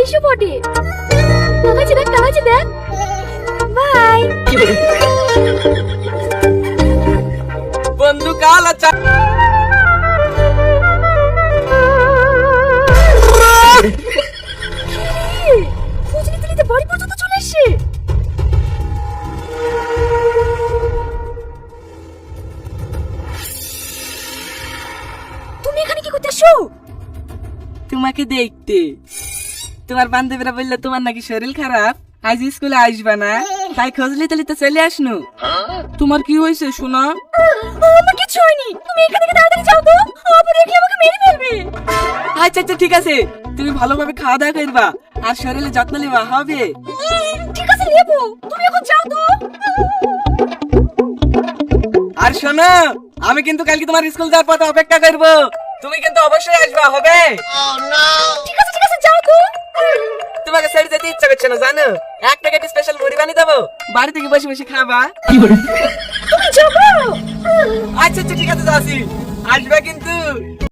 এসো বটে। টাকা দেখ বাই। বন্ধু কাল আচ্ছা খুঁজে দিতে বাড়ি পর্যন্ত চলে এসে। তুমি এখানে কি করতে আসো? তোমাকে দেখতে। তোমার বান্ধবীরা বললে তোমার নাকি শরীর খারাপ, আজ স্কুলে আসবা না, তাই খোঁজ নিতে নিতে চলে আসনু। তোমার কি হয়েছে শোনা? আমার কিছু হয়নি, তুমি এখান থেকে তাড়াতাড়ি যাও তো, আবার দেখলে আমাকে মেরে ফেলবে। আচ্ছা আচ্ছা ঠিক আছে, তুমি ভালোভাবে খাওয়া দাওয়া করবা আর শরীরে যত্ন নেবা হবে। ঠিক আছে নেবো, তুমি এখন যাও তো। আর শোনো, আমি কিন্তু কালকে তোমার স্কুল যাওয়ার পথে অপেক্ষা করবো, তুমি কিন্তু অবশ্যই আসবা হবে। ঠিক আছে যাও তো। তোমাকে ছেড়ে যেতে ইচ্ছা করছে না জানো, এক প্যাকেট স্পেশাল মুড়ি বানিয়ে দেবো, বাড়ি থেকে বসে বসে খাবা। তুমি যাবো। আচ্ছা আচ্ছা ঠিক আছে যাচ্ছি, আসবে কিন্তু।